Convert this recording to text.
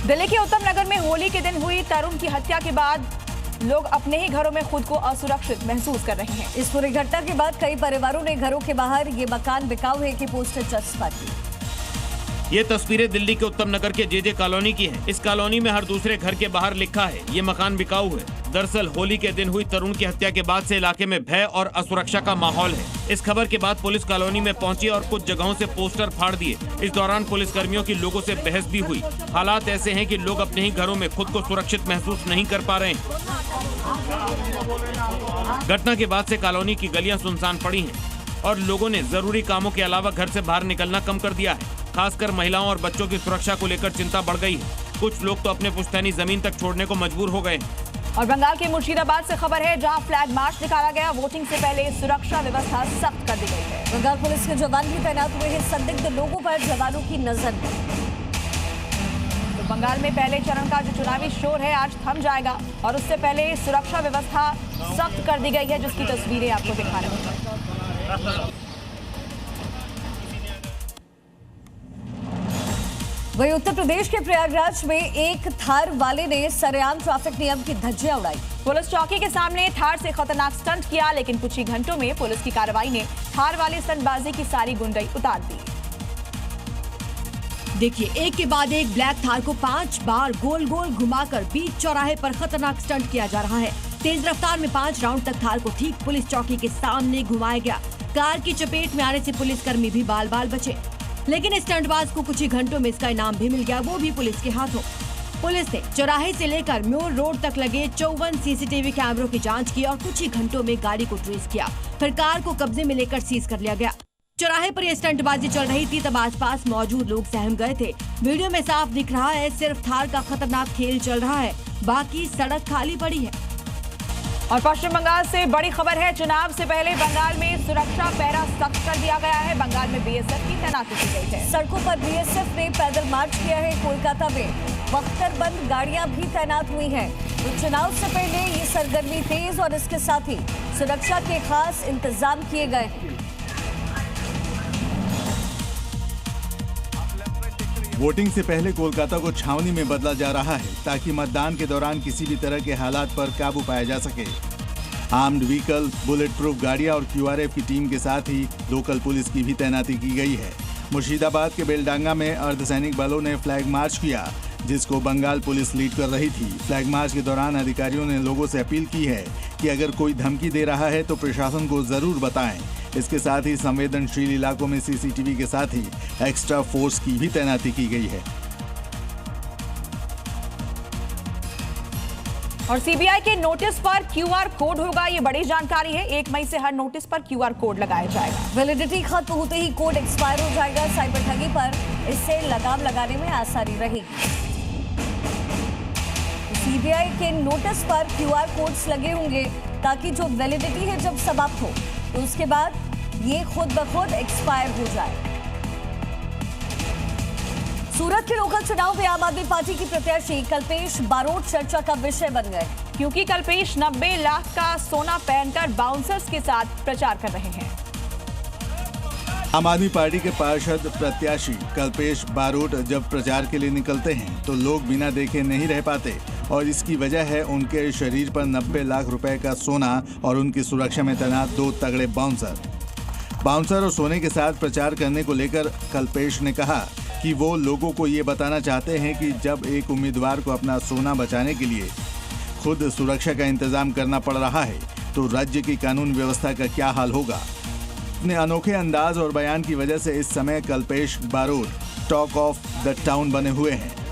दिल्ली के उत्तम नगर में होली के दिन हुई तरुण की हत्या के बाद लोग अपने ही घरों में खुद को असुरक्षित महसूस कर रहे हैं। इस पूरी घटना के बाद कई परिवारों ने घरों के बाहर ये मकान बिकाऊ है की पोस्टर चस्पा की। ये तस्वीरें दिल्ली के उत्तम नगर के जे कॉलोनी की है। इस कॉलोनी में हर दूसरे घर के बाहर लिखा है ये मकान बिकाऊ है। दरअसल होली के दिन हुई तरुण की हत्या के बाद से इलाके में भय और असुरक्षा का माहौल है। इस खबर के बाद पुलिस कॉलोनी में पहुंची और कुछ जगहों से पोस्टर फाड़ दिए। इस दौरान पुलिस कर्मियों की लोगों से बहस भी हुई। हालात ऐसे हैं कि लोग अपने ही घरों में खुद को सुरक्षित महसूस नहीं कर पा रहे हैं। घटना के बाद से कॉलोनी की गलियां सुनसान पड़ी हैं और लोगों ने जरूरी कामों के अलावा घर से बाहर निकलना कम कर दिया है। खासकर महिलाओं और बच्चों की सुरक्षा को लेकर चिंता बढ़ गई है। कुछ लोग तो अपने पुश्तैनी जमीन तक छोड़ने को मजबूर हो गए। और बंगाल के मुर्शिदाबाद से खबर है, जहां फ्लैग मार्च निकाला गया। वोटिंग से पहले सुरक्षा व्यवस्था सख्त कर दी गई है। बंगाल पुलिस के जवान भी तैनात हुए हैं। संदिग्ध लोगों पर जवानों की नजर है। तो बंगाल में पहले चरण का जो चुनावी शोर है आज थम जाएगा और उससे पहले सुरक्षा व्यवस्था सख्त कर दी गई है, जिसकी तस्वीरें आपको दिखा रहे हैं। वहीं उत्तर प्रदेश के प्रयागराज में एक थार वाले ने सरेआम ट्रैफिक नियम की धज्जियां उड़ाई। पुलिस चौकी के सामने थार से खतरनाक स्टंट किया, लेकिन कुछ ही घंटों में पुलिस की कार्रवाई ने थार वाले स्टंटबाजी की सारी गुंडई उतार दी। देखिए, एक के बाद एक ब्लैक थार को 5 बार गोल गोल घुमाकर बीच चौराहे पर खतरनाक स्टंट किया जा रहा है। तेज रफ्तार में 5 राउंड तक थार को ठीक पुलिस चौकी के सामने घुमाया गया। कार की चपेट में आने से पुलिसकर्मी भी बाल बाल बचे, लेकिन इस स्टंटबाज को कुछ ही घंटों में इसका इनाम भी मिल गया, वो भी पुलिस के हाथों। पुलिस ने चौराहे से लेकर म्योर रोड तक लगे 54 सीसीटीवी कैमरों की जांच की और कुछ ही घंटों में गाड़ी को ट्रेस किया। फिर कार को कब्जे में लेकर सीज कर लिया गया। चौराहे पर यह स्टंटबाजी चल रही थी तब आसपास मौजूद लोग सहम गए थे। वीडियो में साफ दिख रहा है सिर्फ थार का खतरनाक खेल चल रहा है, बाकी सड़क खाली पड़ी है। और पश्चिम बंगाल से बड़ी खबर है, चुनाव से पहले बंगाल में सुरक्षा पहरा सख्त कर दिया गया है। बंगाल में बीएसएफ की तैनाती की गई है। सड़कों पर बीएसएफ ने पैदल मार्च किया है। कोलकाता में बख्तरबंद गाड़ियां भी तैनात हुई हैं। तो चुनाव से पहले ये सरगर्मी तेज और इसके साथ ही सुरक्षा के खास इंतजाम किए गए हैं। वोटिंग से पहले कोलकाता को छावनी में बदला जा रहा है ताकि मतदान के दौरान किसी भी तरह के हालात पर काबू पाया जा सके। आर्म्ड व्हीकल, बुलेट प्रूफ गाड़ियां और क्यूआरएफ की टीम के साथ ही लोकल पुलिस की भी तैनाती की गई है। मुर्शिदाबाद के बेलडांगा में अर्धसैनिक बलों ने फ्लैग मार्च किया, जिसको बंगाल पुलिस लीड कर रही थी। फ्लैग मार्च के दौरान अधिकारियों ने लोगों से अपील की है कि अगर कोई धमकी दे रहा है तो प्रशासन को जरूर बताएं। इसके साथ ही संवेदनशील इलाकों में सीसीटीवी के साथ ही एक्स्ट्रा फोर्स की भी तैनाती की गई है। और सीबीआई के नोटिस पर क्यूआर कोड होगा, ये बड़ी जानकारी है। 1 मई से हर नोटिस पर क्यूआर कोड लगाया जाएगा। वैलिडिटी खत्म होते ही कोड एक्सपायर हो जाएगा। साइबर ठगी पर इससे लगाम लगाने में आसानी रहेगी। सीबीआई के नोटिस पर क्यूआर कोड्स लगे होंगे ताकि जो वैलिडिटी है जब समाप्त हो तो उसके बाद ये खुद ब खुद एक्सपायर हो जाए। सूरत के लोकल चुनाव में आम आदमी पार्टी की प्रत्याशी कल्पेश बारोट चर्चा का विषय बन गए, क्योंकि कल्पेश 90 लाख का सोना पहनकर बाउंसर्स के साथ प्रचार कर रहे हैं। आम आदमी पार्टी के पार्षद प्रत्याशी कल्पेश बारोट जब प्रचार के लिए निकलते हैं तो लोग बिना देखे नहीं रह पाते और इसकी वजह है उनके शरीर पर 90 लाख रुपए का सोना और उनकी सुरक्षा में तैनात 2 तगड़े बाउंसर और सोने के साथ प्रचार करने को लेकर कल्पेश ने कहा कि वो लोगों को ये बताना चाहते हैं कि जब एक उम्मीदवार को अपना सोना बचाने के लिए खुद सुरक्षा का इंतजाम करना पड़ रहा है तो राज्य की कानून व्यवस्था का क्या हाल होगा। अपने अनोखे अंदाज और बयान की वजह से इस समय Kalpesh Barot talk of the town बने हुए हैं।